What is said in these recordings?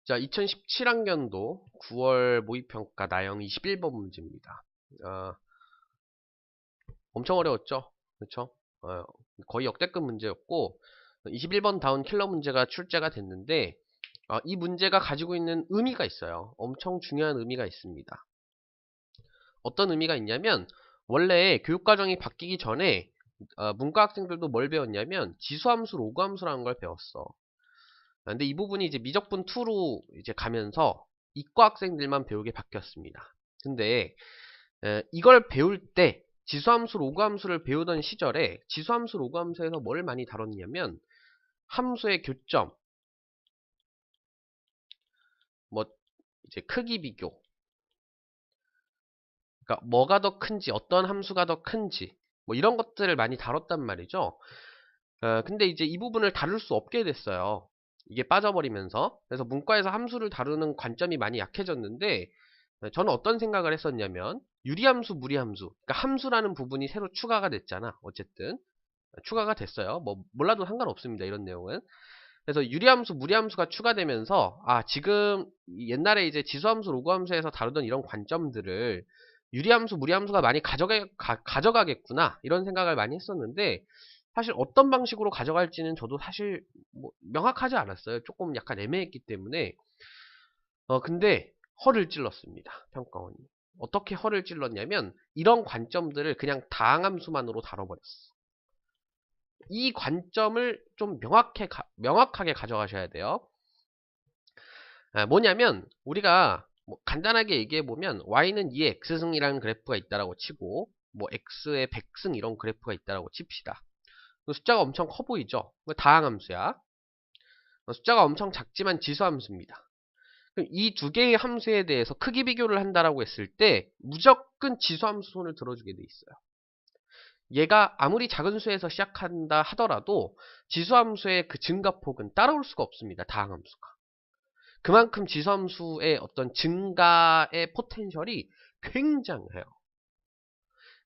자, 2017학년도 9월 모의평가 나형 21번 문제입니다. 엄청 어려웠죠? 그쵸? 거의 역대급 문제였고, 21번 다운 킬러 문제가 출제가 됐는데, 이 문제가 가지고 있는 의미가 있어요. 엄청 중요한 의미가 있습니다. 어떤 의미가 있냐면, 원래 교육과정이 바뀌기 전에, 문과 학생들도 뭘 배웠냐면, 지수함수, 로그함수라는 걸 배웠어. 근데 이 부분이 이제 미적분 2로 이제 가면서 이과 학생들만 배우게 바뀌었습니다. 근데 이걸 배울 때 지수함수, 로그함수를 배우던 시절에 지수함수, 로그함수에서 뭘 많이 다뤘냐면 함수의 교점, 뭐 이제 크기 비교, 그러니까 뭐가 더 큰지, 어떤 함수가 더 큰지, 뭐 이런 것들을 많이 다뤘단 말이죠. 근데 이제 이 부분을 다룰 수 없게 됐어요. 이게 빠져버리면서. 그래서 문과에서 함수를 다루는 관점이 많이 약해졌는데, 저는 어떤 생각을 했었냐면 유리함수, 무리함수, 그러니까 함수라는 부분이 새로 추가가 됐잖아. 어쨌든 추가가 됐어요. 뭐 몰라도 상관없습니다. 이런 내용은. 그래서 유리함수, 무리함수가 추가되면서 지금 옛날에 이제 지수함수, 로그함수에서 다루던 이런 관점들을 유리함수, 무리함수가 많이 가져가겠구나 이런 생각을 많이 했었는데, 사실 어떤 방식으로 가져갈지는 저도 사실 뭐 명확하지 않았어요. 조금 약간 애매했기 때문에. 근데 허를 찔렀습니다. 평가원이. 어떻게 허를 찔렀냐면 이런 관점들을 그냥 다항함수만으로 다뤄버렸어. 이 관점을 좀 명확하게 가져가셔야 돼요. 뭐냐면 우리가 뭐 간단하게 얘기해보면 y는 2의 x승이라는 그래프가 있다라고 치고 뭐 x의 100승 이런 그래프가 있다라고 칩시다. 숫자가 엄청 커 보이죠? 다항함수야. 숫자가 엄청 작지만 지수함수입니다. 이 두 개의 함수에 대해서 크기 비교를 한다라고 했을 때 무조건 지수함수 손을 들어주게 돼 있어요. 얘가 아무리 작은 수에서 시작한다 하더라도 지수함수의 그 증가폭은 따라올 수가 없습니다. 다항함수가. 그만큼 지수함수의 어떤 증가의 포텐셜이 굉장해요.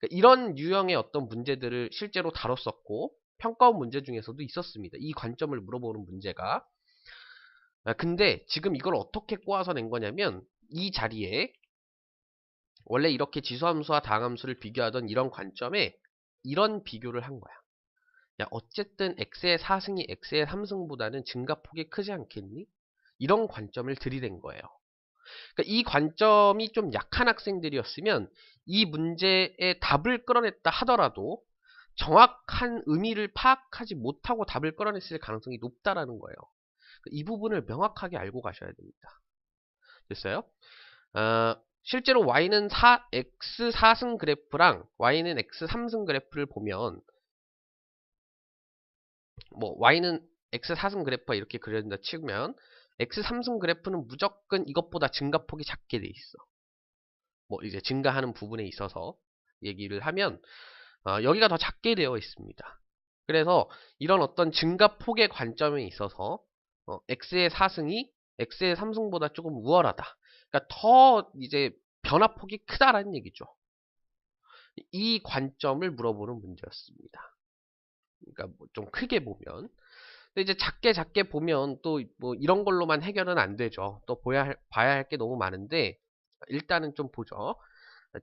그러니까 이런 유형의 어떤 문제들을 실제로 다뤘었고 평가원 문제 중에서도 있었습니다. 이 관점을 물어보는 문제가. 근데 지금 이걸 어떻게 꼬아서 낸 거냐면 이 자리에 원래 이렇게 지수함수와 다항함수를 비교하던 이런 관점에 이런 비교를 한 거야. 야, 어쨌든 x의 4승이 x의 3승보다는 증가폭이 크지 않겠니? 이런 관점을 들이댄 거예요. 그러니까 이 관점이 좀 약한 학생들이었으면 이 문제의 답을 끌어냈다 하더라도 정확한 의미를 파악하지 못하고 답을 끌어냈을 가능성이 높다라는 거예요. 이 부분을 명확하게 알고 가셔야 됩니다. 됐어요? 실제로 y는 x 4승 그래프랑 y는 x 3승 그래프를 보면 뭐 y는 x 4승 그래프가 이렇게 그려진다 치면 x 3승 그래프는 무조건 이것보다 증가폭이 작게 돼 있어. 뭐 이제 증가하는 부분에 있어서 얘기를 하면 여기가 더 작게 되어 있습니다. 그래서 이런 어떤 증가폭의 관점에 있어서 x의 4승이 x의 3승보다 조금 우월하다. 그러니까 더 이제 변화폭이 크다라는 얘기죠. 이 관점을 물어보는 문제였습니다. 그러니까 뭐좀 크게 보면. 근데 이제 작게 보면 또 뭐 이런 걸로만 해결은 안 되죠. 또 봐야 할 게 너무 많은데 일단은 좀 보죠.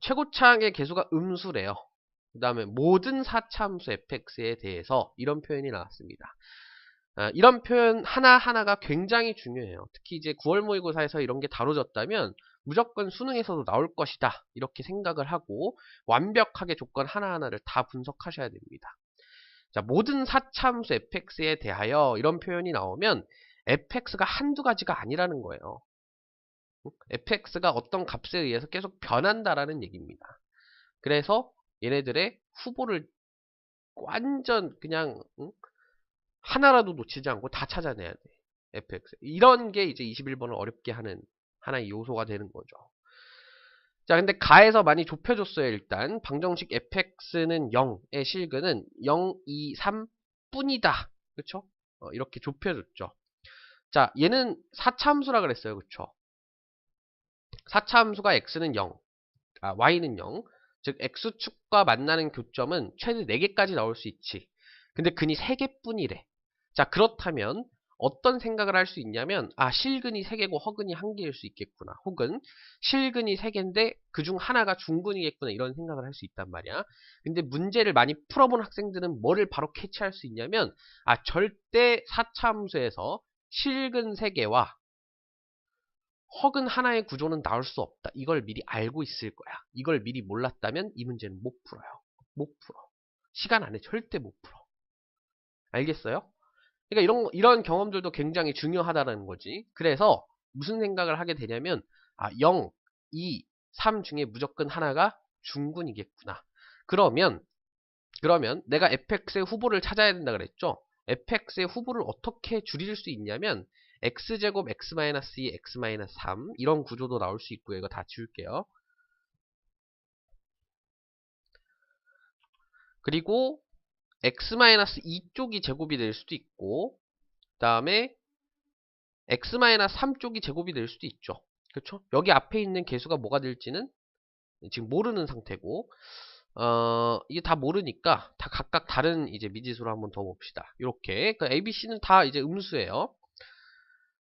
최고차항의 개수가 음수래요. 그 다음에 모든 4차함수 fx에 대해서 이런 표현이 나왔습니다. 이런 표현 하나하나가 굉장히 중요해요. 특히 이제 9월 모의고사에서 이런 게 다뤄졌다면 무조건 수능에서도 나올 것이다. 이렇게 생각을 하고 완벽하게 조건 하나하나를 다 분석하셔야 됩니다. 자, 모든 4차함수 fx에 대하여 이런 표현이 나오면 fx가 한두 가지가 아니라는 거예요. fx가 어떤 값에 의해서 계속 변한다라는 얘기입니다. 그래서 얘네들의 후보를 완전 그냥 하나라도 놓치지 않고 다 찾아내야 돼. fx. 이런 게 이제 21번을 어렵게 하는 하나의 요소가 되는 거죠. 자, 근데 가에서 많이 좁혀줬어요. 일단 방정식 fx는 0의 실근은 0, 2, 3 뿐이다. 그쵸? 이렇게 좁혀줬죠. 자, 얘는 4차함수라 그랬어요. 그쵸? 4차함수가 x는 0, y는 0. 즉 x축과 만나는 교점은 최대 4개까지 나올 수 있지. 근데 근이 3개뿐이래. 자, 그렇다면 어떤 생각을 할 수 있냐면, 아, 실근이 3개고 허근이 1개일 수 있겠구나. 혹은 실근이 3개인데 그중 하나가 중근이겠구나. 이런 생각을 할 수 있단 말이야. 근데 문제를 많이 풀어본 학생들은 뭐를 바로 캐치할 수 있냐면, 아, 절대 4차 함수에서 실근 3개와 허근 하나의 구조는 나올 수 없다. 이걸 미리 알고 있을 거야. 이걸 미리 몰랐다면 이 문제는 못 풀어요. 못 풀어. 시간 안에 절대 못 풀어. 알겠어요? 그러니까 이런 경험들도 굉장히 중요하다는 거지. 그래서 무슨 생각을 하게 되냐면, 아, 0, 2, 3 중에 무조건 하나가 중근이겠구나. 그러면 내가 fx의 후보를 찾아야 된다 그랬죠? fx의 후보를 어떻게 줄일 수 있냐면, x제곱 x-2 x-3 이런 구조도 나올 수 있고요. 이거 다 지울게요. 그리고 x-2 쪽이 제곱이 될 수도 있고, 그 다음에 x-3 쪽이 제곱이 될 수도 있죠. 그렇죠? 여기 앞에 있는 개수가 뭐가 될지는 지금 모르는 상태고, 이게 다 모르니까 다 각각 다른 이제 미지수로 한번 더 봅시다. 이렇게 그러니까 A, B, C는 다 이제 음수예요.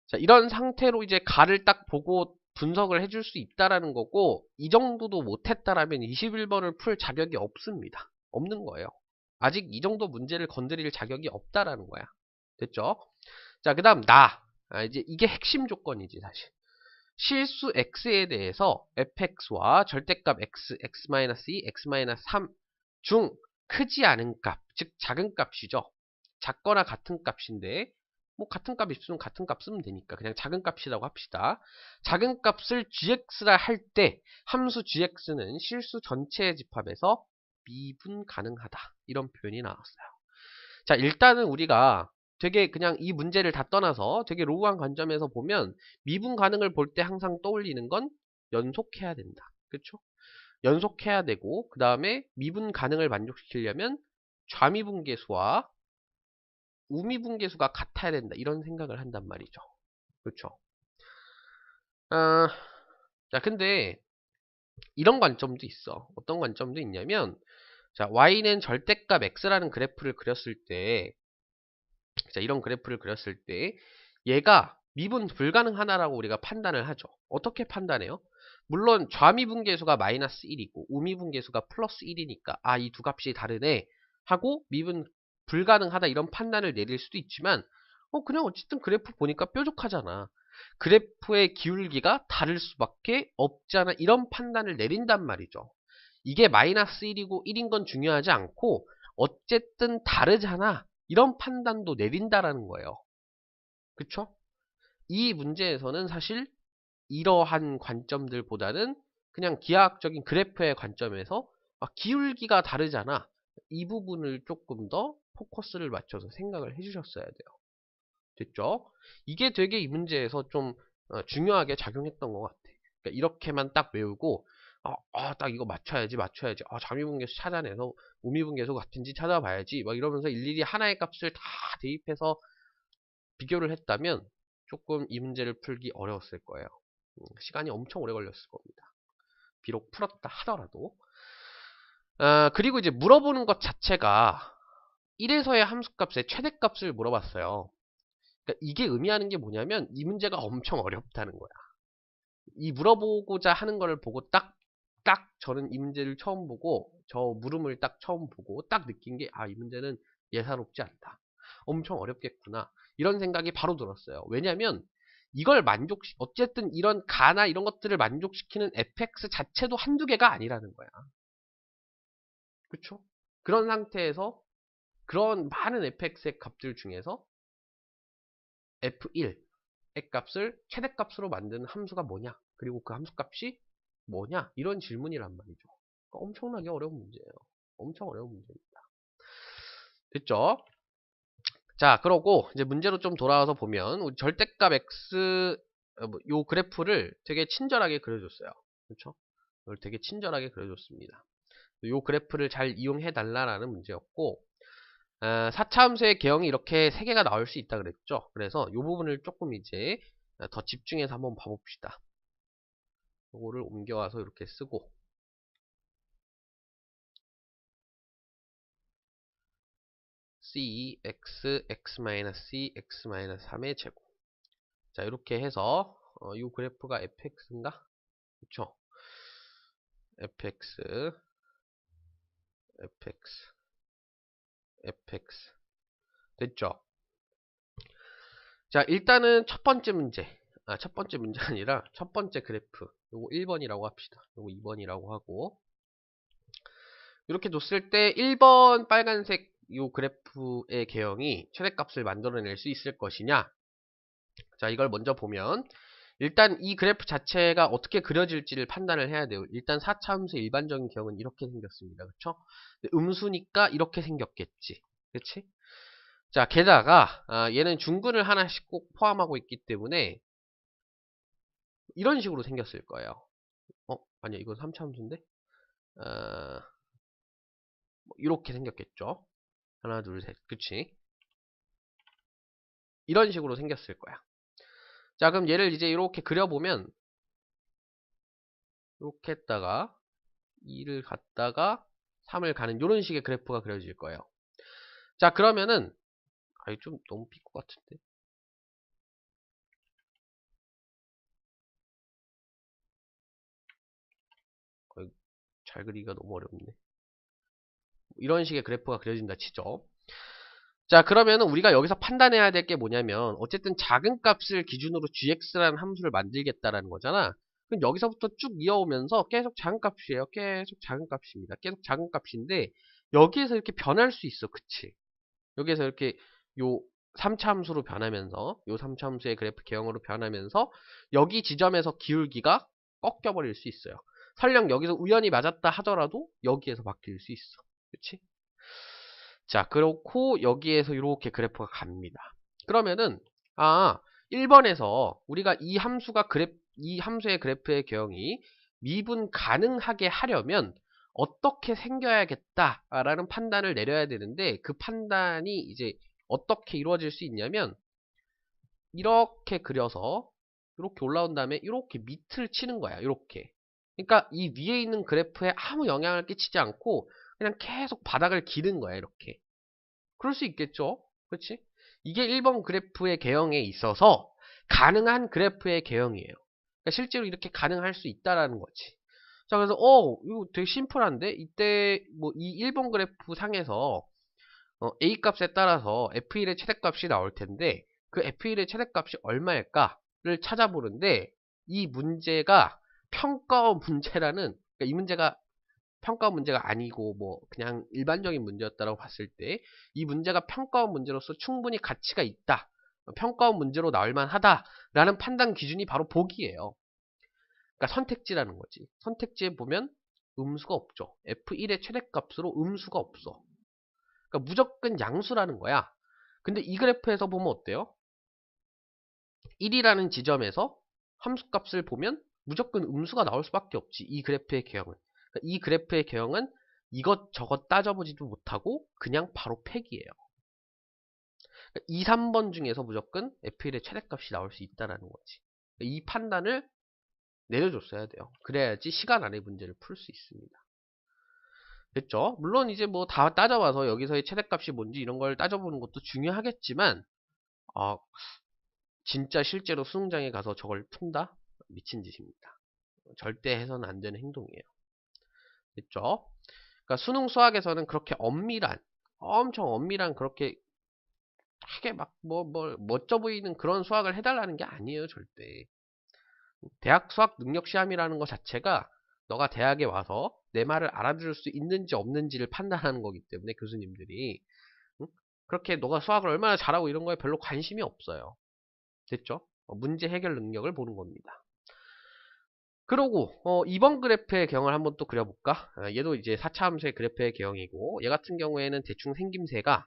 자, 이런 상태로 이제 가를 딱 보고 분석을 해줄 수 있다라는 거고, 이 정도도 못했다라면 21번을 풀 자격이 없습니다. 없는 거예요. 아직 이 정도 문제를 건드릴 자격이 없다라는 거야. 됐죠? 자, 그 다음 이제 이게 핵심 조건이지 사실. 실수 x에 대해서 fx와 절대값 x, x-2, x-3 중 크지 않은 값, 즉 작은 값이죠. 작거나 같은 값인데 뭐 같은 값 있으면 같은 값 쓰면 되니까 그냥 작은 값이라고 합시다. 작은 값을 gx라 할 때 함수 gx는 실수 전체의 집합에서 미분 가능하다. 이런 표현이 나왔어요. 자, 일단은 우리가 되게 그냥 이 문제를 다 떠나서 되게 로우한 관점에서 보면 미분 가능을 볼 때 항상 떠올리는 건 연속해야 된다. 그렇죠? 연속해야 되고 그 다음에 미분 가능을 만족시키려면 좌미분계수와 우미분계수가 같아야 된다. 이런 생각을 한단 말이죠. 그렇죠? 아, 자, 근데 이런 관점도 있어. 어떤 관점도 있냐면, 자, y는 절대값 x라는 그래프를 그렸을 때, 자, 이런 그래프를 그렸을 때 얘가 미분 불가능하다라고 우리가 판단을 하죠. 어떻게 판단해요? 물론 좌미분계수가 마이너스 1이고 우미분계수가 플러스 1이니까 아, 이 두 값이 다르네 하고 미분 불가능하다 이런 판단을 내릴 수도 있지만 그냥 어쨌든 그래프 보니까 뾰족하잖아. 그래프의 기울기가 다를 수밖에 없잖아. 이런 판단을 내린단 말이죠. 이게 마이너스 1이고 1인 건 중요하지 않고 어쨌든 다르잖아. 이런 판단도 내린다라는 거예요. 그쵸? 이 문제에서는 사실 이러한 관점들보다는 그냥 기하학적인 그래프의 관점에서 기울기가 다르잖아. 이 부분을 조금 더 포커스를 맞춰서 생각을 해주셨어야 돼요. 됐죠? 이게 되게 이 문제에서 좀 중요하게 작용했던 것 같아. 그러니까 이렇게만 딱 외우고 딱 이거 맞춰야지. 잠미분계수 찾아내서 우미분계수 같은지 찾아봐야지. 막 이러면서 일일이 하나의 값을 다 대입해서 비교를 했다면 조금 이 문제를 풀기 어려웠을 거예요. 시간이 엄청 오래 걸렸을 겁니다. 비록 풀었다 하더라도. 그리고 이제 물어보는 것 자체가 1에서의 함수값의 최대값을 물어봤어요. 그러니까 이게 의미하는 게 뭐냐면 이 문제가 엄청 어렵다는 거야. 이 물어보고자 하는 거를 보고 딱 저는 이 문제를 처음 보고 저 물음을 딱 처음 보고 딱 느낀 게 이 문제는 예사롭지 않다. 엄청 어렵겠구나. 이런 생각이 바로 들었어요. 왜냐면 이걸 어쨌든 이런 가나 이런 것들을 만족시키는 fx 자체도 한두 개가 아니라는 거야. 그쵸? 그런 상태에서 그런 많은 fx의 값들 중에서 f1의 값을 최대값으로 만드는 함수가 뭐냐? 그리고 그 함수값이 뭐냐? 이런 질문이란 말이죠. 그러니까 엄청나게 어려운 문제예요. 엄청 어려운 문제입니다. 됐죠? 자, 그러고 이제 문제로 좀 돌아와서 보면 우리 절대값 x 요 그래프를 되게 친절하게 그려줬어요. 그렇죠? 이걸 되게 친절하게 그려줬습니다. 요 그래프를 잘 이용해 달라라는 문제였고 4차 함수의 개형이 이렇게 3개가 나올 수 있다 그랬죠. 그래서 요 부분을 조금 이제 더 집중해서 한번 봐봅시다. 요거를 옮겨와서 이렇게 쓰고 C, X, X-C, X-3의 제곱. 자, 이렇게 해서 이 그래프가 fx인가? 그쵸? fx, fx, fx 됐죠? 자, 일단은 첫 번째 문제. 첫 번째 문제 아니라 첫 번째 그래프. 요거 1번이라고 합시다. 요거 2번이라고 하고. 이렇게 뒀을 때 1번 빨간색 요 그래프의 개형이 최대값을 만들어낼 수 있을 것이냐? 자, 이걸 먼저 보면 일단 이 그래프 자체가 어떻게 그려질지를 판단을 해야 돼요. 일단 4차 함수의 일반적인 개형은 이렇게 생겼습니다. 그쵸? 음수니까 이렇게 생겼겠지. 그치? 자, 게다가 얘는 중근을 하나씩 꼭 포함하고 있기 때문에 이런 식으로 생겼을 거예요. 아니야, 이건 3차 함수인데? 이렇게 생겼겠죠? 하나, 둘, 셋. 그치? 이런 식으로 생겼을 거야. 자, 그럼 얘를 이제 이렇게 그려보면 이렇게 했다가 2를 갔다가 3을 가는 이런 식의 그래프가 그려질 거예요. 자, 그러면은 좀 너무 삐것 같은데. 잘 그리기가 너무 어렵네. 이런 식의 그래프가 그려진다 치죠. 자, 그러면은 우리가 여기서 판단해야 될 게 뭐냐면 어쨌든 작은 값을 기준으로 gx라는 함수를 만들겠다라는 거잖아. 그럼 여기서부터 쭉 이어오면서 계속 작은 값이에요. 계속 작은 값입니다. 계속 작은 값인데 여기에서 이렇게 변할 수 있어. 그치? 여기에서 이렇게 요 3차 함수로 변하면서 요 3차 함수의 그래프 개형으로 변하면서 여기 지점에서 기울기가 꺾여버릴 수 있어요. 설령 여기서 우연히 맞았다 하더라도 여기에서 바뀔 수 있어. 그치? 자, 그렇고 여기에서 이렇게 그래프가 갑니다. 그러면은 1번에서 우리가 이 함수의 그래프의 개형이 미분 가능하게 하려면 어떻게 생겨야겠다라는 판단을 내려야 되는데 그 판단이 이제 어떻게 이루어질 수 있냐면 이렇게 그려서 이렇게 올라온 다음에 이렇게 밑을 치는 거야. 이렇게. 그러니까 이 위에 있는 그래프에 아무 영향을 끼치지 않고 그냥 계속 바닥을 기는 거야. 이렇게. 그럴 수 있겠죠. 그렇지? 이게 1번 그래프의 개형에 있어서 가능한 그래프의 개형이에요. 그러니까 실제로 이렇게 가능할 수 있다라는 거지. 자, 그래서 이거 되게 심플한데 이때 뭐 이 1번 그래프 상에서 A 값에 따라서 F1의 최대값이 나올 텐데 그 F1의 최대값이 얼마일까를 찾아보는데 이 문제가 평가원 문제라는 그러니까 이 문제가 평가원 문제가 아니고 뭐 그냥 일반적인 문제였다고 봤을 때 이 문제가 평가원 문제로서 충분히 가치가 있다. 평가원 문제로 나올 만하다라는 판단 기준이 바로 보기예요. 그러니까 선택지라는 거지. 선택지에 보면 음수가 없죠. F1의 최대값으로 음수가 없어. 그러니까 무조건 양수라는 거야. 근데 이 그래프에서 보면 어때요? 1이라는 지점에서 함수값을 보면 무조건 음수가 나올 수밖에 없지. 이 그래프의 개형은. 그러니까 이 그래프의 개형은 이것저것 따져보지도 못하고 그냥 바로 팩이에요. 그러니까 2, 3번 중에서 무조건 F1의 최대값이 나올 수 있다는 거지. 그러니까 이 판단을 내려줬어야 돼요. 그래야지 시간 안에 문제를 풀 수 있습니다. 됐죠? 물론 이제 뭐 다 따져봐서 여기서의 최대값이 뭔지 이런 걸 따져보는 것도 중요하겠지만 진짜 실제로 수능장에 가서 저걸 푼다? 미친 짓입니다. 절대 해서는 안 되는 행동이에요. 됐죠? 그러니까 수능 수학에서는 그렇게 엄청 엄밀한 그렇게 크게 막 멋져 보이는 그런 수학을 해달라는 게 아니에요, 절대. 대학 수학 능력 시험이라는 것 자체가 너가 대학에 와서 내 말을 알아들을 수 있는지 없는지를 판단하는 거기 때문에 교수님들이 응? 그렇게 너가 수학을 얼마나 잘하고 이런 거에 별로 관심이 없어요. 됐죠? 문제 해결 능력을 보는 겁니다. 그러고 2번 그래프의 경을 한번 또 그려볼까? 얘도 이제 4차 함수의 그래프의 개형이고 얘 같은 경우에는 대충 생김새가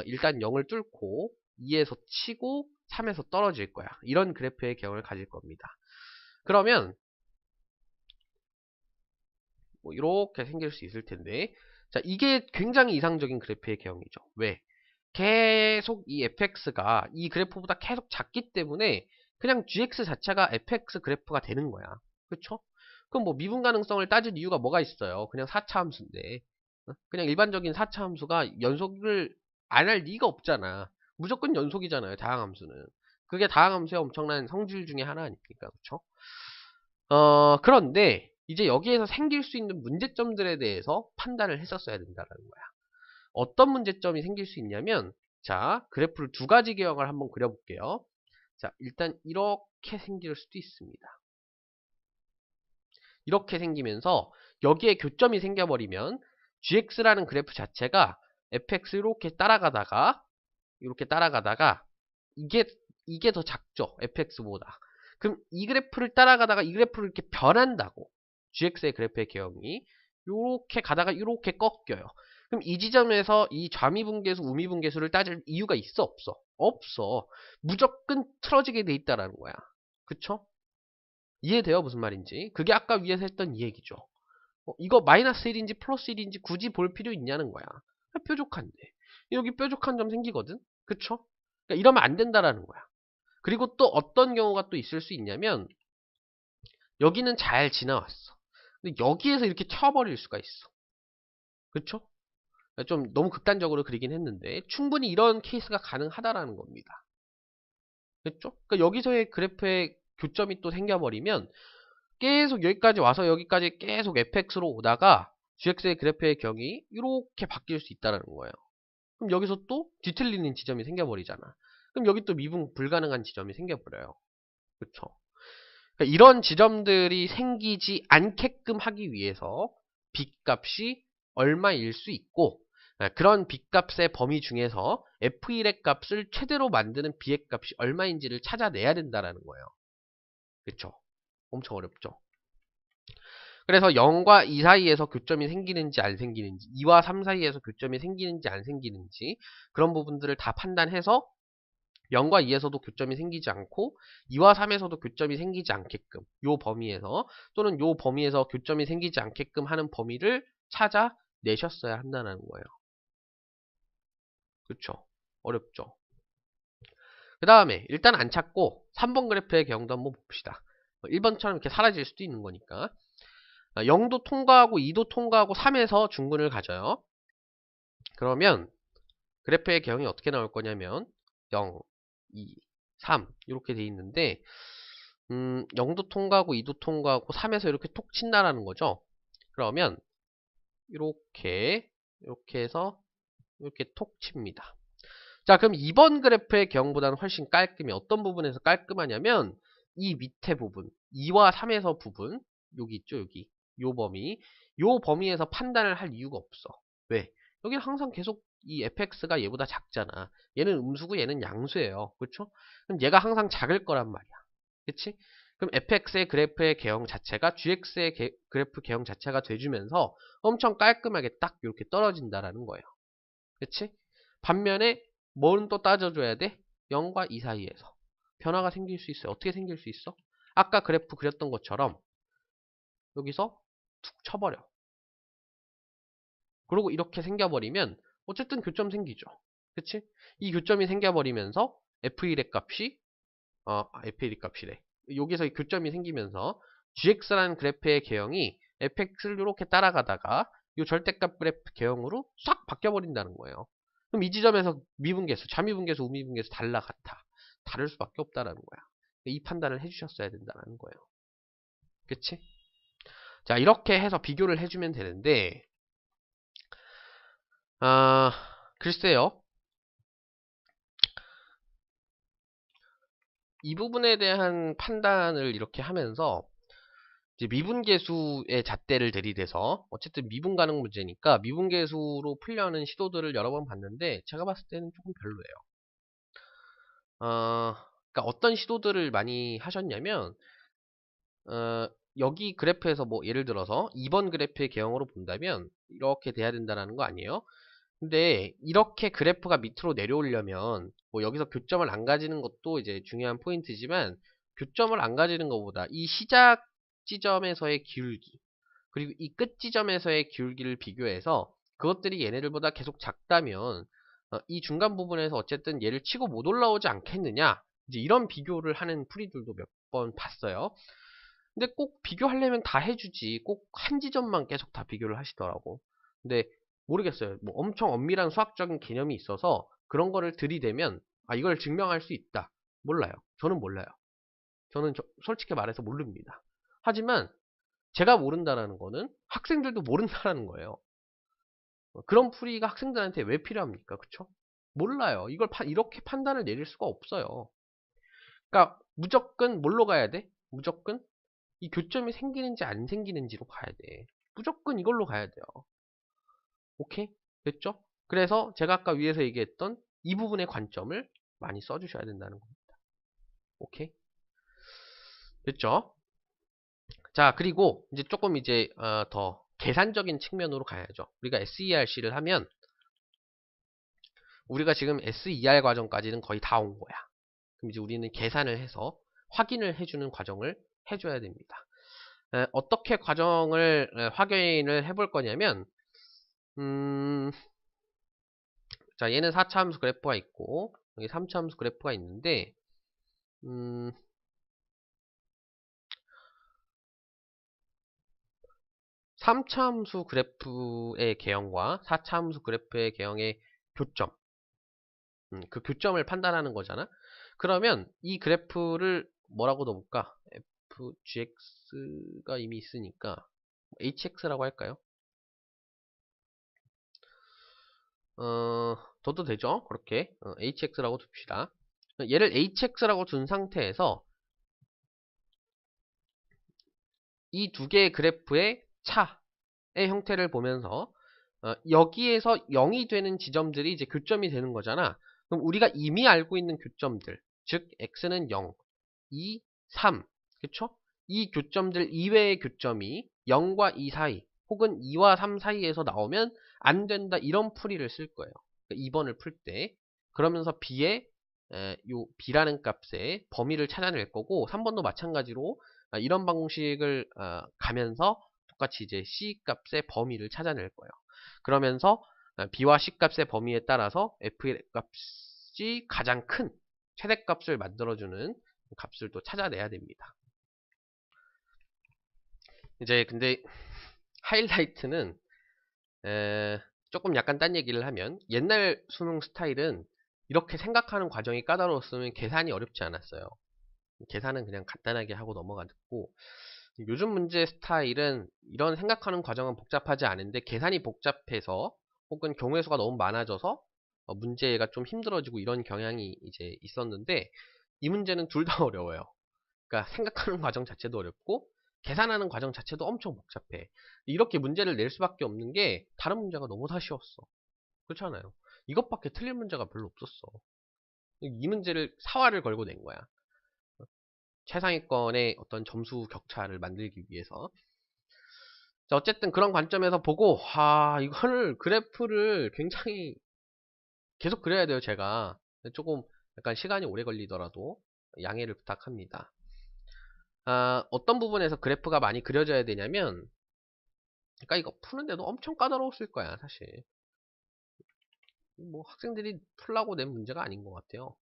일단 0을 뚫고 2에서 치고 3에서 떨어질 거야. 이런 그래프의 개형을 가질 겁니다. 그러면 뭐 이렇게 생길 수 있을 텐데 자, 이게 굉장히 이상적인 그래프의 개형이죠. 왜? 계속 이 fx가 이 그래프보다 계속 작기 때문에 그냥 gx 자체가 fx 그래프가 되는 거야. 그쵸? 그럼 뭐 미분 가능성을 따질 이유가 뭐가 있어요? 그냥 4차 함수인데 그냥 일반적인 4차 함수가 연속을 안 할 리가 없잖아. 무조건 연속이잖아요, 다항함수는. 그게 다항함수의 엄청난 성질 중에 하나 아닙니까? 그쵸? 그런데 이제 여기에서 생길 수 있는 문제점들에 대해서 판단을 했었어야 된다는 거야. 어떤 문제점이 생길 수 있냐면, 자, 그래프를 두 가지 개형을 한번 그려볼게요. 자, 일단 이렇게 생길 수도 있습니다. 이렇게 생기면서 여기에 교점이 생겨버리면 gx라는 그래프 자체가 fx 이렇게 따라가다가 이게 더 작죠, fx보다. 그럼 이 그래프를 따라가다가 이 그래프를 이렇게 변한다고, gx의 그래프의 개형이 요렇게 가다가 이렇게 꺾여요. 그럼 이 지점에서 이 좌미분계수 우미분계수를 따질 이유가 있어 없어? 없어. 무조건 틀어지게 돼 있다라는 거야. 그쵸? 이해돼요? 무슨 말인지. 그게 아까 위에서 했던 이 얘기죠. 이거 마이너스 1인지 플러스 1인지 굳이 볼 필요 있냐는 거야. 뾰족한데. 여기 뾰족한 점 생기거든? 그쵸? 그러니까 이러면 안 된다라는 거야. 그리고 또 어떤 경우가 또 있을 수 있냐면, 여기는 잘 지나왔어. 근데 여기에서 이렇게 튀어버릴 수가 있어. 그쵸? 좀 너무 극단적으로 그리긴 했는데, 충분히 이런 케이스가 가능하다라는 겁니다. 그쵸? 그러니까 여기서의 그래프의 교점이 또 생겨버리면, 계속 여기까지 와서 여기까지 계속 fx로 오다가 gx의 그래프의 경이 이렇게 바뀔 수 있다는 거예요. 그럼 여기서 또 뒤틀리는 지점이 생겨버리잖아. 그럼 여기 또 미분 불가능한 지점이 생겨버려요. 그쵸? 그러니까 이런 지점들이 생기지 않게끔 하기 위해서 b값이 얼마일 수 있고, 그런 b값의 범위 중에서 f1의 값을 최대로 만드는 b의 값이 얼마인지를 찾아내야 된다는 거예요. 그쵸? 엄청 어렵죠. 그래서 0과 2 사이에서 교점이 생기는지 안 생기는지, 2와 3 사이에서 교점이 생기는지 안 생기는지, 그런 부분들을 다 판단해서 0과 2에서도 교점이 생기지 않고 2와 3에서도 교점이 생기지 않게끔, 요 범위에서, 또는 요 범위에서 교점이 생기지 않게끔 하는 범위를 찾아내셨어야 한다는 거예요. 그쵸? 어렵죠? 그 다음에 일단 안 찾고 3번 그래프의 경우도 한번 봅시다. 1번처럼 이렇게 사라질 수도 있는 거니까. 0도 통과하고 2도 통과하고 3에서 중근을 가져요. 그러면 그래프의 경이 어떻게 나올 거냐면 0, 2, 3 이렇게 돼 있는데, 0도 통과하고 2도 통과하고 3에서 이렇게 톡 친다라는 거죠. 그러면 이렇게 해서 이렇게 톡 칩니다. 자, 그럼 2번 그래프의 경보다는 훨씬 깔끔해. 어떤 부분에서 깔끔하냐면 이 밑에 부분, 2와 3에서 부분, 여기 있죠, 여기. 요 범위에서 판단을 할 이유가 없어. 왜? 여기는 항상 계속 이 fx가 얘보다 작잖아. 얘는 음수고 얘는 양수예요. 그렇죠? 그럼 얘가 항상 작을 거란 말이야. 그치? 그럼 fx의 그래프의 개형 자체가 gx의 그래프 개형 자체가 돼주면서 엄청 깔끔하게 딱 이렇게 떨어진다라는 거예요. 그치? 반면에 뭐는 또 따져줘야 돼? 0과 2 사이에서 변화가 생길 수 있어요. 어떻게 생길 수 있어? 아까 그래프 그렸던 것처럼 여기서 툭 쳐버려. 그리고 이렇게 생겨버리면 어쨌든 교점 생기죠. 그치? 이 교점이 생겨버리면서 f1의 값이 f1의 값이래. 여기서 이 교점이 생기면서 gx라는 그래프의 개형이 fx를 이렇게 따라가다가 이 절대값 그래프 개형으로 싹 바뀌어버린다는 거예요. 그럼 이 지점에서 미분계수, 자미분계수, 우미분계수 같아. 다를 수밖에 없다라는 거야. 이 판단을 해주셨어야 된다는 거예요. 그치? 자, 이렇게 해서 비교를 해주면 되는데, 글쎄요. 이 부분에 대한 판단을 이렇게 하면서 이제 미분계수의 잣대를 들이대서, 어쨌든 미분 가능 문제니까 미분계수로 풀려는 시도들을 여러 번 봤는데 제가 봤을 때는 조금 별로예요. 그러니까 어떤 시도들을 많이 하셨냐면, 여기 그래프에서 뭐 예를 들어서 2번 그래프의 개형으로 본다면 이렇게 돼야 된다는 거 아니에요? 근데 이렇게 그래프가 밑으로 내려오려면 뭐 여기서 교점을 안 가지는 것도 이제 중요한 포인트지만, 교점을 안 가지는 것보다 이 시작 지점에서의 기울기 그리고 이 끝 지점에서의 기울기를 비교해서 그것들이 얘네들보다 계속 작다면 이 중간 부분에서 어쨌든 얘를 치고 못 올라오지 않겠느냐, 이제 이런 비교를 하는 풀이들도 몇 번 봤어요. 근데 꼭 비교하려면 다 해주지, 꼭 한 지점만 계속 다 비교를 하시더라고. 근데 모르겠어요. 뭐 엄청 엄밀한 수학적인 개념이 있어서 그런 거를 들이대면 이걸 증명할 수 있다. 몰라요. 저는 몰라요. 저는 솔직히 말해서 모릅니다. 하지만 제가 모른다라는 거는 학생들도 모른다라는 거예요. 그런 풀이가 학생들한테 왜 필요합니까? 그쵸? 몰라요. 이걸 이렇게 판단을 내릴 수가 없어요. 그러니까 무조건 뭘로 가야 돼? 무조건 이 교점이 생기는지 안 생기는지로 가야 돼. 무조건 이걸로 가야 돼요. 오케이? 됐죠? 그래서 제가 아까 위에서 얘기했던 이 부분의 관점을 많이 써주셔야 된다는 겁니다. 오케이? 됐죠? 자, 그리고 이제 조금 이제 더 계산적인 측면으로 가야죠. 우리가 SERC를 하면 우리가 지금 SER 과정까지는 거의 다 온 거야. 그럼 이제 우리는 계산을 해서 확인을 해주는 과정을 해줘야 됩니다. 어떻게 과정을 확인을 해볼 거냐면 자, 얘는 4차 함수 그래프가 있고 여기 3차 함수 그래프가 있는데 3차 함수 그래프의 개형과 4차 함수 그래프의 개형의 교점, 그 교점을 판단하는 거잖아. 그러면 이 그래프를 뭐라고 넣어볼까? fgx가 이미 있으니까 hx라고 할까요? 둬도 되죠? 그렇게 hx라고 둡시다. 얘를 hx라고 둔 상태에서 이 두 개의 그래프의 차의 형태를 보면서 여기에서 0이 되는 지점들이 이제 교점이 되는 거잖아. 그럼 우리가 이미 알고 있는 교점들, 즉 x는 0, 2, 3, 그쵸? 이 교점들 이외의 교점이 0과 2 사이 혹은 2와 3 사이에서 나오면 안 된다, 이런 풀이를 쓸 거예요. 그러니까 2번을 풀 때 그러면서 b의 요 b라는 값의 범위를 찾아낼 거고 3번도 마찬가지로 이런 방식을 가면서 똑같이 이제 c 값의 범위를 찾아낼 거예요. 그러면서 b와 c 값의 범위에 따라서 f의 값이 가장 큰 최대값을 만들어주는 값을 또 찾아내야 됩니다. 이제 근데 하이라이트는 조금 약간 딴 얘기를 하면 옛날 수능 스타일은 이렇게 생각하는 과정이 까다로웠으면 계산이 어렵지 않았어요. 계산은 그냥 간단하게 하고 넘어갔고 요즘 문제 스타일은 이런 생각하는 과정은 복잡하지 않은데 계산이 복잡해서 혹은 경우의 수가 너무 많아져서 문제가 좀 힘들어지고 이런 경향이 이제 있었는데 이 문제는 둘 다 어려워요. 그러니까 생각하는 과정 자체도 어렵고 계산하는 과정 자체도 엄청 복잡해. 이렇게 문제를 낼 수밖에 없는 게 다른 문제가 너무 다 쉬웠어. 그렇잖아요. 이것밖에 틀린 문제가 별로 없었어. 이 문제를 사활을 걸고 낸 거야. 최상위권의 어떤 점수 격차를 만들기 위해서. 자, 어쨌든 그런 관점에서 보고 이거를 그래프를 굉장히 계속 그려야 돼요. 제가 조금 약간 시간이 오래 걸리더라도 양해를 부탁합니다. 어떤 부분에서 그래프가 많이 그려져야 되냐면, 그러니까 이거 푸는데도 엄청 까다로웠을 거야 사실. 뭐 학생들이 풀라고 낸 문제가 아닌 것 같아요.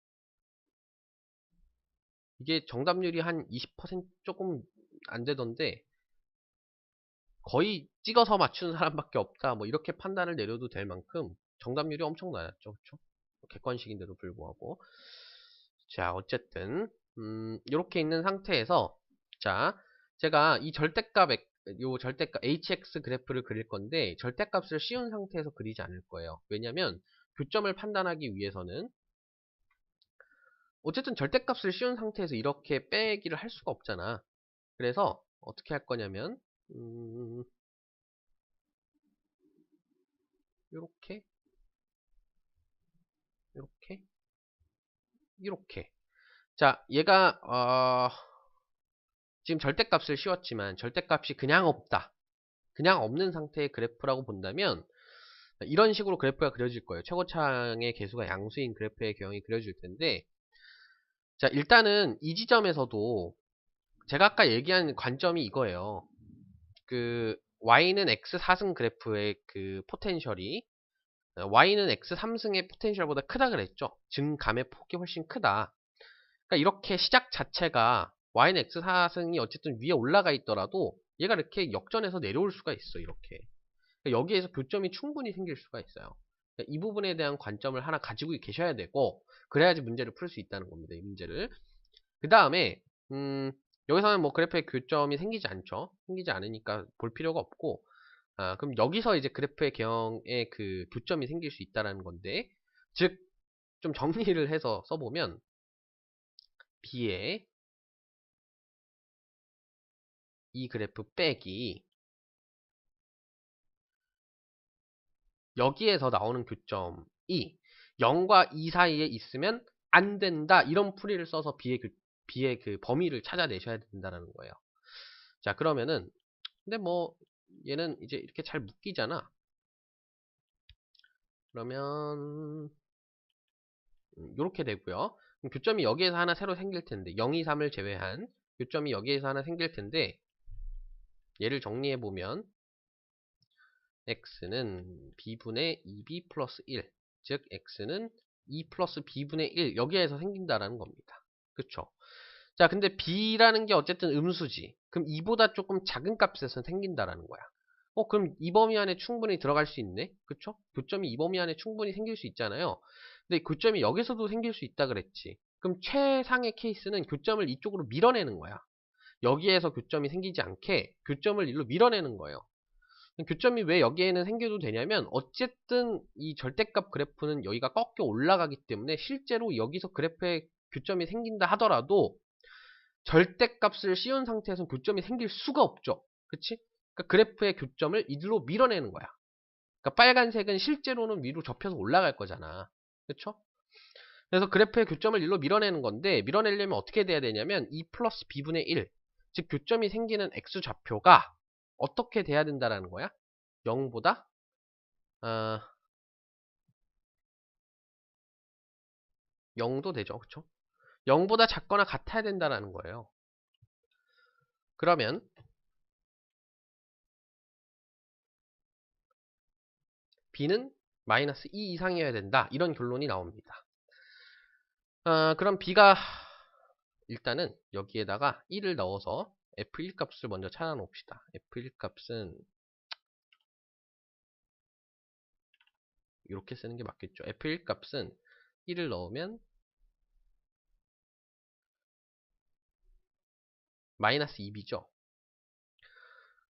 이게 정답률이 한 20% 조금 안 되던데 거의 찍어서 맞추는 사람밖에 없다, 뭐 이렇게 판단을 내려도 될 만큼 정답률이 엄청 낮았죠. 그쵸? 객관식인데도 불구하고. 자, 어쨌든 이렇게 있는 상태에서 자, 제가 이 절대값 hx 그래프를 그릴 건데 절대값을 씌운 상태에서 그리지 않을 거예요. 왜냐면 교점을 판단하기 위해서는 어쨌든 절대값을 씌운 상태에서 이렇게 빼기를 할 수가 없잖아. 그래서 어떻게 할 거냐면 요렇게 요렇게 이렇게. 자, 얘가 지금 절대값을 씌웠지만 절대값이 그냥 없다, 그냥 없는 상태의 그래프라고 본다면 이런 식으로 그래프가 그려질 거예요. 최고차항의 개수가 양수인 그래프의 경향이 그려질 텐데, 자, 일단은 이 지점에서도 제가 아까 얘기한 관점이 이거예요. 그 y는 x 4승 그래프의 그 포텐셜이 y는 x 3승의 포텐셜보다 크다 그랬죠. 증감의 폭이 훨씬 크다. 그러니까 이렇게 시작 자체가 y는 x 4승이 어쨌든 위에 올라가 있더라도 얘가 이렇게 역전해서 내려올 수가 있어. 이렇게. 그러니까 여기에서 교점이 충분히 생길 수가 있어요. 이 부분에 대한 관점을 하나 가지고 계셔야 되고, 그래야지 문제를 풀 수 있다는 겁니다. 이 문제를. 그 다음에 여기서는 뭐 그래프의 교점이 생기지 않죠. 생기지 않으니까 볼 필요가 없고, 그럼 여기서 이제 그래프의 개형에 그 교점이 생길 수 있다는 건데, 즉 좀 정리를 해서 써보면 B의 이 그래프 빼기 여기에서 나오는 교점이 0과 2 사이에 있으면 안 된다, 이런 풀이를 써서 B의 그 범위를 찾아내셔야 된다는 거예요. 자, 그러면은 근데 뭐 얘는 이제 이렇게 잘 묶이잖아. 그러면 이렇게 되고요. 그럼 교점이 여기에서 하나 새로 생길 텐데, 0, 2, 3을 제외한 교점이 여기에서 하나 생길 텐데, 얘를 정리해 보면 x는 b분의 2b 플러스 1, 즉 x는 2 플러스 b분의 1, 여기에서 생긴다라는 겁니다. 그쵸? 자, 근데 b라는 게 어쨌든 음수지. 그럼 2보다 조금 작은 값에서 생긴다라는 거야. 그럼 이 범위 안에 충분히 들어갈 수 있네? 그쵸? 교점이 이 범위 안에 충분히 생길 수 있잖아요. 근데 교점이 여기서도 생길 수 있다 그랬지. 그럼 최상의 케이스는 교점을 이쪽으로 밀어내는 거야. 여기에서 교점이 생기지 않게 교점을 일로 밀어내는 거예요. 교점이 왜 여기에는 생겨도 되냐면, 어쨌든 이 절대값 그래프는 여기가 꺾여 올라가기 때문에 실제로 여기서 그래프에 교점이 생긴다 하더라도 절대값을 씌운 상태에서 교점이 생길 수가 없죠. 그치? 그러니까 그래프의 교점을 이리로 밀어내는 거야. 그러니까 빨간색은 실제로는 위로 접혀서 올라갈 거잖아. 그쵸? 그래서 그래프의 교점을 이리로 밀어내는 건데, 밀어내려면 어떻게 돼야 되냐면 2 플러스 b분의 1, 즉 교점이 생기는 x좌표가 어떻게 돼야 된다라는 거야? 0보다 0도 되죠. 그쵸? 0보다 작거나 같아야 된다라는 거예요. 그러면 b는 마이너스 2 이상이어야 된다, 이런 결론이 나옵니다. 그럼 b가 일단은 여기에다가 1을 넣어서 f1 값을 먼저 찾아 놓읍시다. f1 값은 이렇게 쓰는 게 맞겠죠. f1 값은 1을 넣으면 마이너스 2b죠.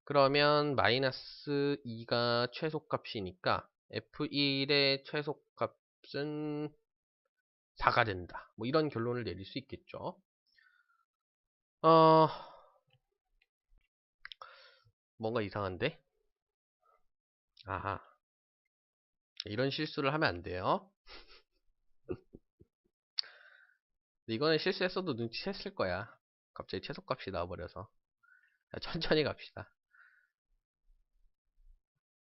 그러면 마이너스 2가 최소값이니까 f1의 최소값은 4가 된다, 뭐 이런 결론을 내릴 수 있겠죠. 뭔가 이상한데? 아하, 이런 실수를 하면 안 돼요. 이거는 실수했어도 눈치챘을 거야. 갑자기 최소값이 나와버려서. 천천히 갑시다.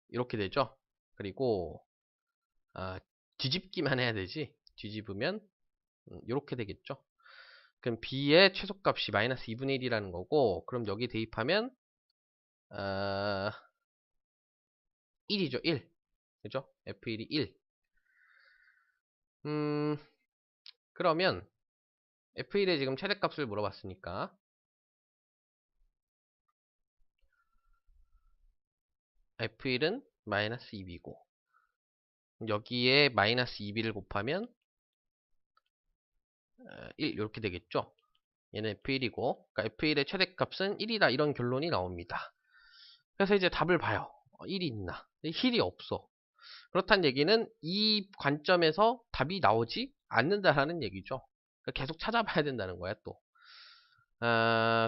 이렇게 되죠? 그리고 뒤집기만 해야 되지. 뒤집으면 이렇게 되겠죠? 그럼 b의 최소값이 마이너스 2분의 1이라는 거고, 그럼 여기 대입하면 1이죠. 1. 그죠? f1이 1. 그러면 f1의 지금 최대값을 물어봤으니까 f1은 마이너스 2b고, 여기에 마이너스 2b를 곱하면 1 이렇게 되겠죠. 얘는 f1이고, 그러니까 f1의 최대값은 1이다, 이런 결론이 나옵니다. 그래서 이제 답을 봐요. 1이 있나? 1이 없어. 그렇다는 얘기는 이 관점에서 답이 나오지 않는다라는 얘기죠. 그러니까 계속 찾아봐야 된다는 거야 또.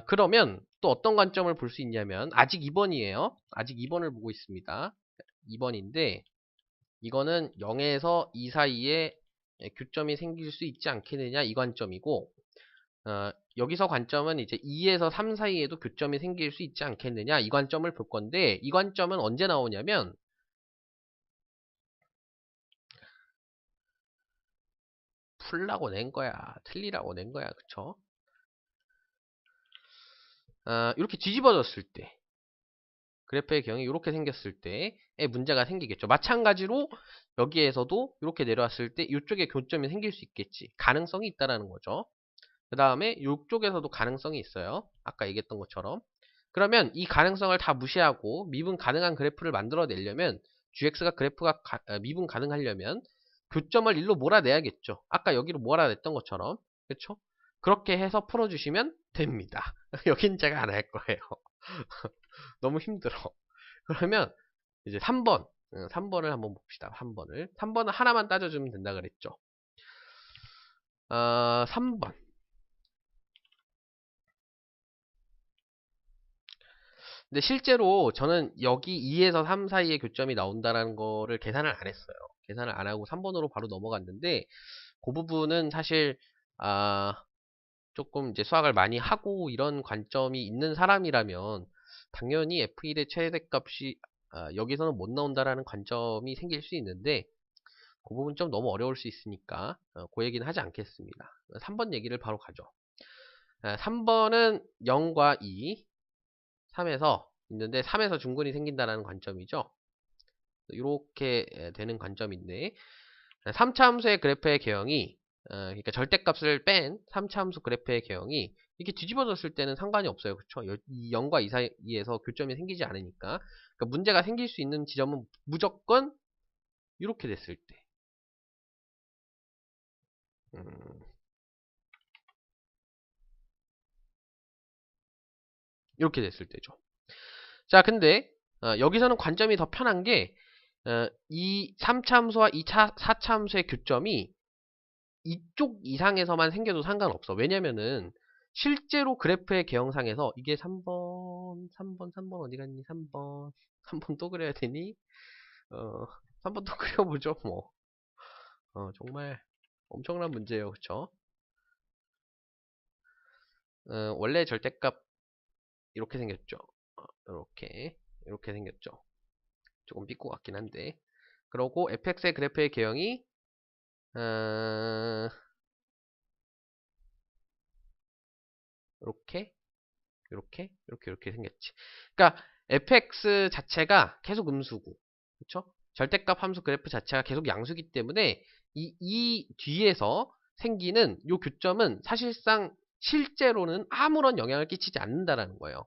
그러면 또 어떤 관점을 볼 수 있냐면, 아직 2번이에요. 아직 2번을 보고 있습니다. 2번인데 이거는 0에서 2 사이에 교점이 생길 수 있지 않겠느냐, 이 관점이고, 여기서 관점은 이제 2에서 3 사이에도 교점이 생길 수 있지 않겠느냐, 이 관점을 볼 건데, 이 관점은 언제 나오냐면 풀라고 낸 거야, 틀리라고 낸 거야. 그쵸? 이렇게 뒤집어졌을 때, 그래프의 경이 이렇게 생겼을 때에 문제가 생기겠죠. 마찬가지로 여기에서도 이렇게 내려왔을 때 이쪽에 교점이 생길 수 있겠지. 가능성이 있다라는 거죠. 그 다음에 이쪽에서도 가능성이 있어요. 아까 얘기했던 것처럼. 그러면 이 가능성을 다 무시하고 미분 가능한 그래프를 만들어내려면 gx가 그래프가 미분 가능하려면 교점을 일로 몰아내야겠죠. 아까 여기로 몰아냈던 것처럼. 그쵸? 그렇게 해서 풀어주시면 됩니다. 여긴 제가 안 할 거예요. 너무 힘들어. 그러면 이제 3번. 3번을 한번 봅시다. 3번은 하나만 따져주면 된다 그랬죠. 3번. 근데 실제로 저는 여기 2에서 3 사이의 교점이 나온다는 거를 계산을 안 했어요. 계산을 안 하고 3번으로 바로 넘어갔는데 그 부분은 사실 조금 이제 수학을 많이 하고 이런 관점이 있는 사람이라면 당연히 F1의 최대값이 여기서는 못 나온다라는 관점이 생길 수 있는데 그 부분 좀 너무 어려울 수 있으니까 그 얘기는 하지 않겠습니다. 3번 얘기를 바로 가죠. 3번은 0과 2, 3에서 있는데 3에서 중근이 생긴다는 관점이죠. 이렇게 되는 관점인데 3차 함수의 그래프의 개형이 그러니까 절대값을 뺀 3차 함수 그래프의 개형이 이렇게 뒤집어졌을 때는 상관이 없어요. 그쵸? 이 0과 2 사이에서 교점이 생기지 않으니까. 그러니까 문제가 생길 수 있는 지점은 무조건 이렇게 됐을 때. 이렇게 됐을 때죠. 자, 근데 여기서는 관점이 더 편한 게 이 3차 함수와 4차 함수의 교점이 이쪽 이상에서만 생겨도 상관없어. 왜냐면은 실제로 그래프의 개형상에서 이게 3번 어디 갔니? 3번 또 그려야 되니? 3번 또 그려보죠 뭐. 정말 엄청난 문제예요. 그쵸? 원래 절대값 이렇게 생겼죠. 이렇게 생겼죠. 조금 삐꾸 같긴 한데. 그러고 fx의 그래프의 개형이 이렇게 이렇게 생겼지. 그러니까 fx 자체가 계속 음수고, 그쵸? 절대값 함수 그래프 자체가 계속 양수기 때문에 이 뒤에서 생기는 요 교점은 사실상 실제로는 아무런 영향을 끼치지 않는다라는 거예요.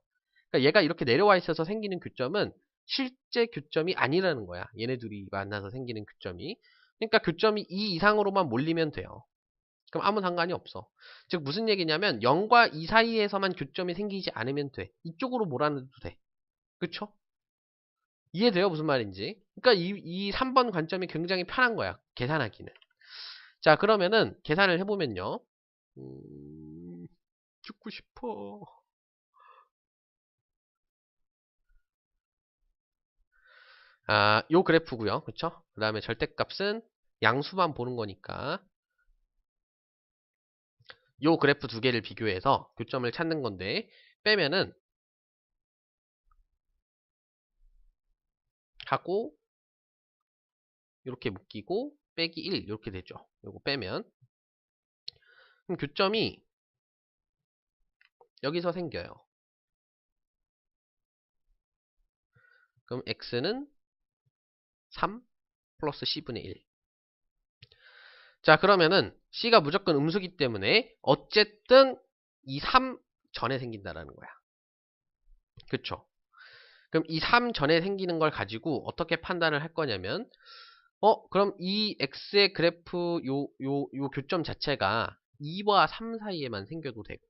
그러니까 얘가 이렇게 내려와 있어서 생기는 교점은 실제 교점이 아니라는 거야. 얘네 둘이 만나서 생기는 교점이. 그러니까 교점이 2 이상으로만 몰리면 돼요. 그럼 아무 상관이 없어. 즉 무슨 얘기냐면 0과 2 사이에서만 교점이 생기지 않으면 돼. 이쪽으로 몰아내도 돼. 그쵸? 이해돼요? 무슨 말인지? 그러니까 이 3번 관점이 굉장히 편한 거야. 계산하기는. 자, 그러면은 계산을 해보면요. 죽고 싶어. 요 그래프고요. 그쵸? 그 다음에 절대값은 양수만 보는 거니까 요 그래프 두 개를 비교해서 교점을 찾는 건데 빼면은 하고 이렇게 묶이고 빼기 1 이렇게 되죠. 요거 빼면 그럼 교점이 여기서 생겨요. 그럼 x는 3 플러스 c분의 1. 자, 그러면은 c가 무조건 음수기 때문에 어쨌든 이 3 전에 생긴다라는 거야. 그쵸? 그럼 이 3 전에 생기는 걸 가지고 어떻게 판단을 할 거냐면 그럼 이 x의 그래프 요 교점 자체가 2와 3 사이에만 생겨도 되고,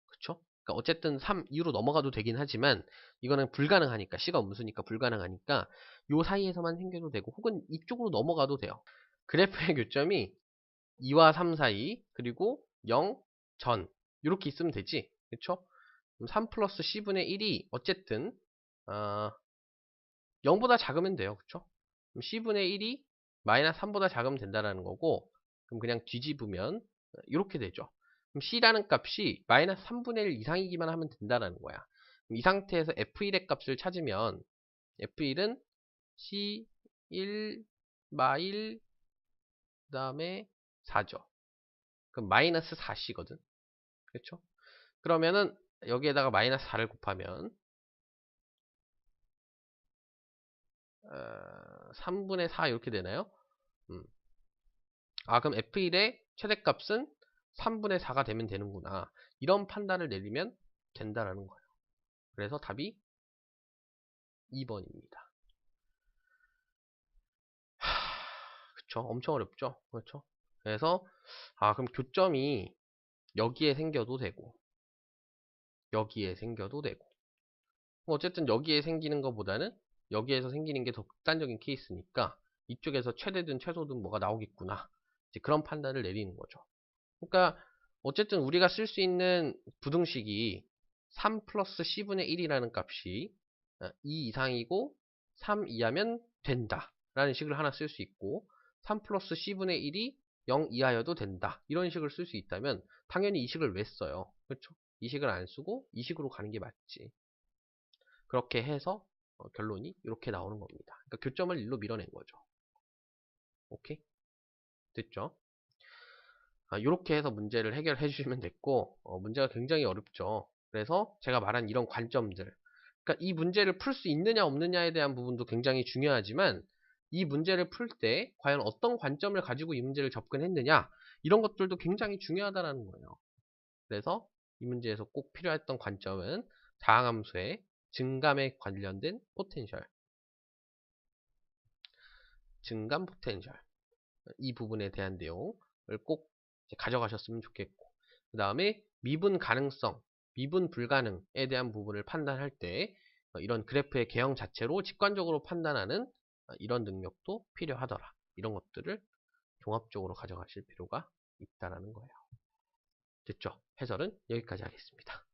그쵸? 그러니까 어쨌든 3 이후로 넘어가도 되긴 하지만 이거는 불가능하니까, c가 음수니까 불가능하니까 요 사이에서만 생겨도 되고 혹은 이쪽으로 넘어가도 돼요. 그래프의 교점이 2와 3 사이 그리고 0 전 이렇게 있으면 되지, 그쵸? 그럼 3 플러스 c분의 1이 어쨌든 0보다 작으면 돼요, 그쵸? 그럼 c분의 1이 마이너스 3보다 작으면 된다는 거고, 그럼 그냥 뒤집으면 이렇게 되죠. 그럼 c라는 값이 마이너스 3분의 1 이상이기만 하면 된다는 거야. 그럼 이 상태에서 f1의 값을 찾으면 f1은 c1 마일 그 다음에 4죠. 그럼 마이너스 4c거든. 그렇죠? 그러면은 여기에다가 마이너스 4를 곱하면 3분의 4 이렇게 되나요? 그럼 f1의 최대값은 3분의 4가 되면 되는구나. 이런 판단을 내리면 된다라는 거예요. 그래서 답이 2번입니다. 그쵸. 엄청 어렵죠. 그렇죠. 그래서 그럼 교점이 여기에 생겨도 되고 여기에 생겨도 되고 어쨌든 여기에 생기는 것보다는 여기에서 생기는 게 더 극단적인 케이스니까 이쪽에서 최대든 최소든 뭐가 나오겠구나. 이제 그런 판단을 내리는 거죠. 그러니까 어쨌든 우리가 쓸 수 있는 부등식이 3 플러스 C분의 1이라는 값이 2 이상이고 3 이하면 된다 라는 식을 하나 쓸 수 있고 3 플러스 C분의 1이 0 이하여도 된다 이런 식을 쓸 수 있다면 당연히 이 식을 왜 써요? 그렇죠? 이 식을 안 쓰고 이 식으로 가는 게 맞지. 그렇게 해서 결론이 이렇게 나오는 겁니다. 그러니까 교점을 1로 밀어낸 거죠. 오케이? 됐죠? 이렇게 해서 문제를 해결해 주시면 됐고 문제가 굉장히 어렵죠. 그래서 제가 말한 이런 관점들 그러니까 이 문제를 풀 수 있느냐 없느냐에 대한 부분도 굉장히 중요하지만 이 문제를 풀 때 과연 어떤 관점을 가지고 이 문제를 접근했느냐 이런 것들도 굉장히 중요하다는 거예요. 그래서 이 문제에서 꼭 필요했던 관점은 다항함수의 증감에 관련된 포텐셜 증감 포텐셜 이 부분에 대한 내용을 꼭 가져가셨으면 좋겠고 그 다음에 미분 가능성, 미분 불가능에 대한 부분을 판단할 때 이런 그래프의 개형 자체로 직관적으로 판단하는 이런 능력도 필요하더라. 이런 것들을 종합적으로 가져가실 필요가 있다라는 거예요. 됐죠? 해설은 여기까지 하겠습니다.